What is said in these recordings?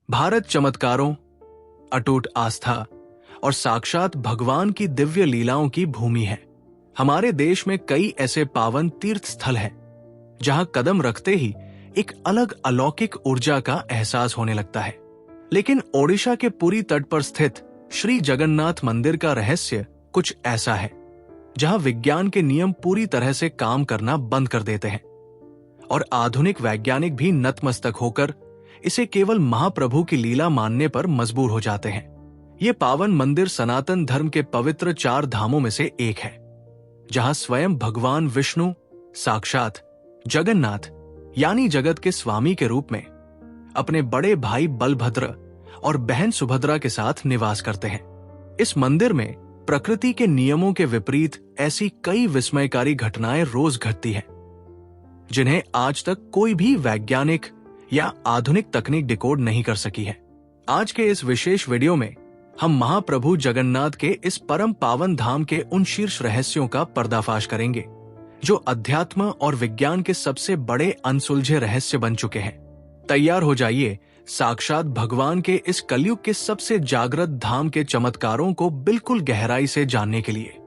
भारत चमत्कारों, अटूट आस्था और साक्षात भगवान की दिव्य लीलाओं की भूमि है। हमारे देश में कई ऐसे पावन तीर्थ स्थल हैं जहां कदम रखते ही एक अलग अलौकिक ऊर्जा का एहसास होने लगता है। लेकिन ओडिशा के पुरी तट पर स्थित श्री जगन्नाथ मंदिर का रहस्य कुछ ऐसा है जहां विज्ञान के नियम पूरी तरह से काम करना बंद कर देते हैं और आधुनिक वैज्ञानिक भी नतमस्तक होकर इसे केवल महाप्रभु की लीला मानने पर मजबूर हो जाते हैं। ये पावन मंदिर सनातन धर्म के पवित्र 4 धामों में से एक है, जहां स्वयं भगवान विष्णु साक्षात जगन्नाथ यानी जगत के स्वामी के रूप में अपने बड़े भाई बलभद्र और बहन सुभद्रा के साथ निवास करते हैं। इस मंदिर में प्रकृति के नियमों के विपरीत ऐसी कई विस्मयकारी घटनाएं रोज घटती हैं, जिन्हें आज तक कोई भी वैज्ञानिक या आधुनिक तकनीक डिकोड नहीं कर सकी है। आज के इस विशेष वीडियो में हम महाप्रभु जगन्नाथ के इस परम पावन धाम के उन शीर्ष रहस्यों का पर्दाफाश करेंगे जो अध्यात्म और विज्ञान के सबसे बड़े अनसुलझे रहस्य बन चुके हैं। तैयार हो जाइए साक्षात भगवान के इस कलयुग के सबसे जागृत धाम के चमत्कारों को बिल्कुल गहराई से जानने के लिए।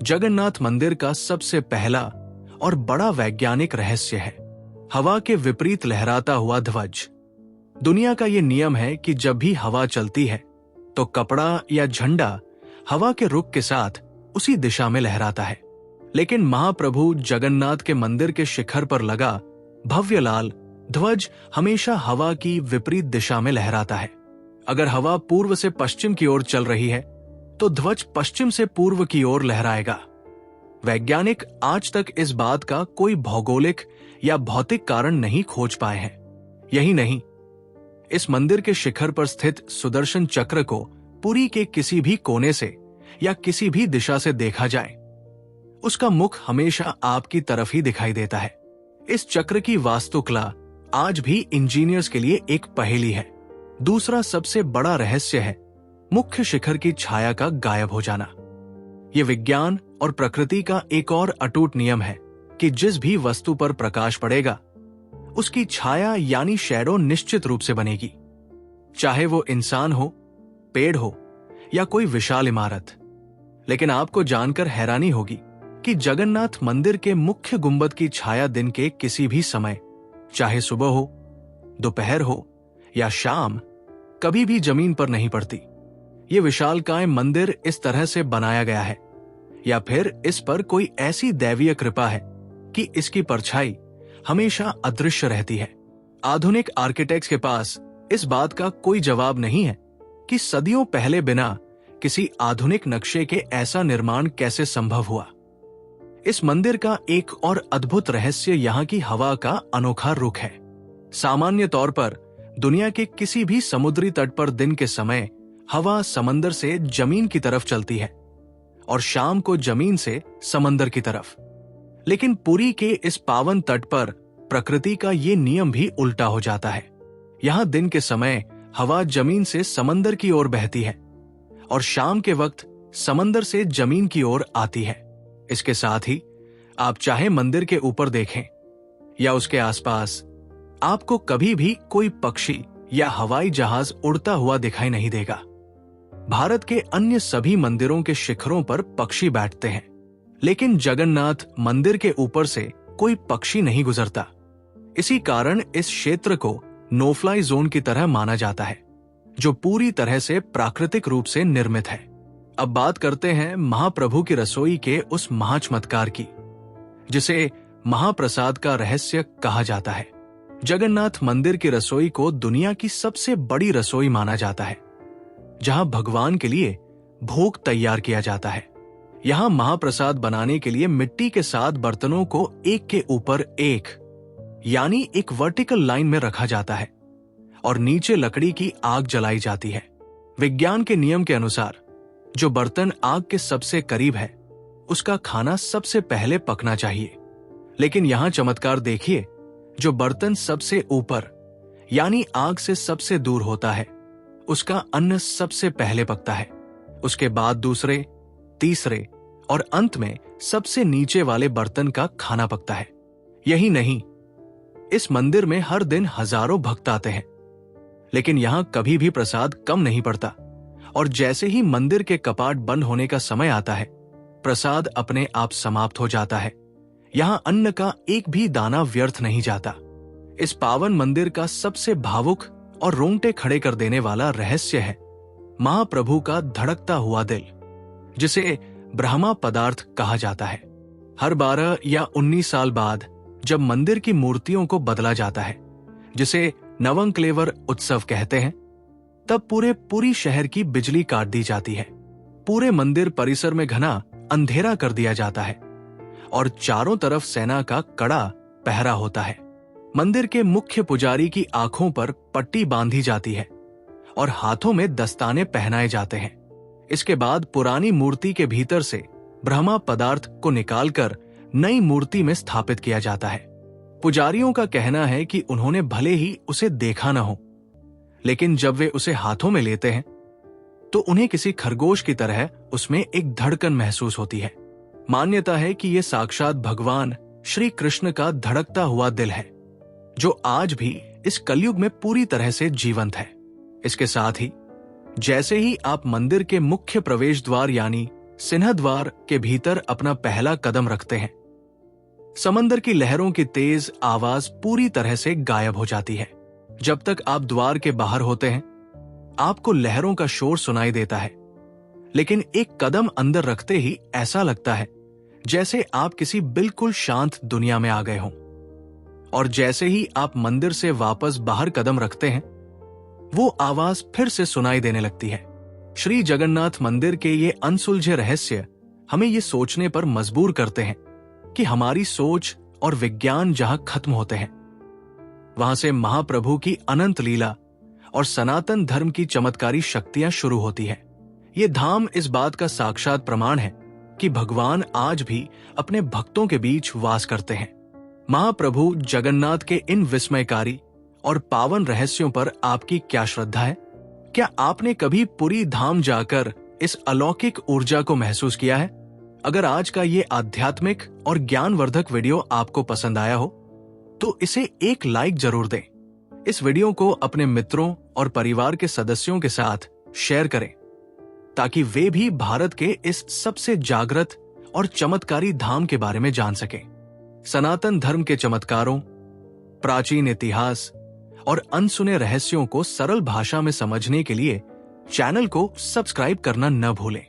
जगन्नाथ मंदिर का सबसे पहला और बड़ा वैज्ञानिक रहस्य है हवा के विपरीत लहराता हुआ ध्वज। दुनिया का यह नियम है कि जब भी हवा चलती है तो कपड़ा या झंडा हवा के रुख के साथ उसी दिशा में लहराता है, लेकिन महाप्रभु जगन्नाथ के मंदिर के शिखर पर लगा भव्य लाल ध्वज हमेशा हवा की विपरीत दिशा में लहराता है। अगर हवा पूर्व से पश्चिम की ओर चल रही है तो ध्वज पश्चिम से पूर्व की ओर लहराएगा। वैज्ञानिक आज तक इस बात का कोई भौगोलिक या भौतिक कारण नहीं खोज पाए हैं। यही नहीं, इस मंदिर के शिखर पर स्थित सुदर्शन चक्र को पुरी के किसी भी कोने से या किसी भी दिशा से देखा जाए, उसका मुख हमेशा आपकी तरफ ही दिखाई देता है। इस चक्र की वास्तुकला आज भी इंजीनियर्स के लिए एक पहेली है। दूसरा सबसे बड़ा रहस्य है मुख्य शिखर की छाया का गायब हो जाना। यह विज्ञान और प्रकृति का एक और अटूट नियम है कि जिस भी वस्तु पर प्रकाश पड़ेगा उसकी छाया यानी शैडो निश्चित रूप से बनेगी, चाहे वो इंसान हो, पेड़ हो या कोई विशाल इमारत। लेकिन आपको जानकर हैरानी होगी कि जगन्नाथ मंदिर के मुख्य गुंबद की छाया दिन के किसी भी समय, चाहे सुबह हो, दोपहर हो या शाम, कभी भी जमीन पर नहीं पड़ती। ये विशालकाय मंदिर इस तरह से बनाया गया है या फिर इस पर कोई ऐसी दैवीय कृपा है कि इसकी परछाई हमेशा अदृश्य रहती है। आधुनिक आर्किटेक्ट्स के पास इस बात का कोई जवाब नहीं है कि सदियों पहले बिना किसी आधुनिक नक्शे के ऐसा निर्माण कैसे संभव हुआ। इस मंदिर का एक और अद्भुत रहस्य यहाँ की हवा का अनोखा रुख है। सामान्य तौर पर दुनिया के किसी भी समुद्री तट पर दिन के समय हवा समंदर से जमीन की तरफ चलती है और शाम को जमीन से समंदर की तरफ। लेकिन पुरी के इस पावन तट पर प्रकृति का ये नियम भी उल्टा हो जाता है। यहाँ दिन के समय हवा जमीन से समंदर की ओर बहती है और शाम के वक्त समंदर से जमीन की ओर आती है। इसके साथ ही आप चाहे मंदिर के ऊपर देखें या उसके आसपास, आपको कभी भी कोई पक्षी या हवाई जहाज उड़ता हुआ दिखाई नहीं देगा। भारत के अन्य सभी मंदिरों के शिखरों पर पक्षी बैठते हैं, लेकिन जगन्नाथ मंदिर के ऊपर से कोई पक्षी नहीं गुजरता। इसी कारण इस क्षेत्र को नो फ्लाई जोन की तरह माना जाता है, जो पूरी तरह से प्राकृतिक रूप से निर्मित है। अब बात करते हैं महाप्रभु की रसोई के उस महाचमत्कार की, जिसे महाप्रसाद का रहस्य कहा जाता है। जगन्नाथ मंदिर की रसोई को दुनिया की सबसे बड़ी रसोई माना जाता है, जहां भगवान के लिए भोग तैयार किया जाता है। यहाँ महाप्रसाद बनाने के लिए मिट्टी के 7 बर्तनों को एक के ऊपर एक यानी एक वर्टिकल लाइन में रखा जाता है और नीचे लकड़ी की आग जलाई जाती है। विज्ञान के नियम के अनुसार जो बर्तन आग के सबसे करीब है उसका खाना सबसे पहले पकना चाहिए। लेकिन यहाँ चमत्कार देखिए, जो बर्तन सबसे ऊपर यानी आग से सबसे दूर होता है उसका अन्न सबसे पहले पकता है। उसके बाद दूसरे, तीसरे और अंत में सबसे नीचे वाले बर्तन का खाना पकता है। यही नहीं, इस मंदिर में हर दिन हजारों भक्त आते हैं, लेकिन यहाँ कभी भी प्रसाद कम नहीं पड़ता, और जैसे ही मंदिर के कपाट बंद होने का समय आता है, प्रसाद अपने आप समाप्त हो जाता है। यहाँ अन्न का एक भी दाना व्यर्थ नहीं जाता। इस पावन मंदिर का सबसे भावुक और रोंगटे खड़े कर देने वाला रहस्य है महाप्रभु का धड़कता हुआ दिल, जिसे ब्रह्मा पदार्थ कहा जाता है। हर 12 या 19 साल बाद जब मंदिर की मूर्तियों को बदला जाता है, जिसे नवंक्लेवर उत्सव कहते हैं, तब पूरी शहर की बिजली काट दी जाती है। पूरे मंदिर परिसर में घना अंधेरा कर दिया जाता है और चारों तरफ सेना का कड़ा पहरा होता है। मंदिर के मुख्य पुजारी की आंखों पर पट्टी बांधी जाती है और हाथों में दस्ताने पहनाए जाते हैं। इसके बाद पुरानी मूर्ति के भीतर से ब्रह्मा पदार्थ को निकालकर नई मूर्ति में स्थापित किया जाता है। पुजारियों का कहना है कि उन्होंने भले ही उसे देखा न हो, लेकिन जब वे उसे हाथों में लेते हैं तो उन्हें किसी खरगोश की तरह उसमें एक धड़कन महसूस होती है। मान्यता है कि यह साक्षात भगवान श्री कृष्ण का धड़कता हुआ दिल है, जो आज भी इस कलयुग में पूरी तरह से जीवंत है। इसके साथ ही जैसे ही आप मंदिर के मुख्य प्रवेश द्वार यानी सिंह द्वार के भीतर अपना पहला कदम रखते हैं, समंदर की लहरों की तेज आवाज पूरी तरह से गायब हो जाती है। जब तक आप द्वार के बाहर होते हैं, आपको लहरों का शोर सुनाई देता है, लेकिन एक कदम अंदर रखते ही ऐसा लगता है जैसे आप किसी बिल्कुल शांत दुनिया में आ गए हों। और जैसे ही आप मंदिर से वापस बाहर कदम रखते हैं, वो आवाज फिर से सुनाई देने लगती है। श्री जगन्नाथ मंदिर के ये अनसुलझे रहस्य हमें ये सोचने पर मजबूर करते हैं कि हमारी सोच और विज्ञान जहां खत्म होते हैं, वहां से महाप्रभु की अनंत लीला और सनातन धर्म की चमत्कारी शक्तियां शुरू होती है। ये धाम इस बात का साक्षात प्रमाण है कि भगवान आज भी अपने भक्तों के बीच वास करते हैं। महाप्रभु जगन्नाथ के इन विस्मयकारी और पावन रहस्यों पर आपकी क्या श्रद्धा है? क्या आपने कभी पुरी धाम जाकर इस अलौकिक ऊर्जा को महसूस किया है? अगर आज का ये आध्यात्मिक और ज्ञानवर्धक वीडियो आपको पसंद आया हो, तो इसे एक लाइक जरूर दें। इस वीडियो को अपने मित्रों और परिवार के सदस्यों के साथ शेयर करें, ताकि वे भी भारत के इस सबसे जागृत और चमत्कारी धाम के बारे में जान सकें। सनातन धर्म के चमत्कारों, प्राचीन इतिहास और अनसुने रहस्यों को सरल भाषा में समझने के लिए चैनल को सब्सक्राइब करना न भूलें।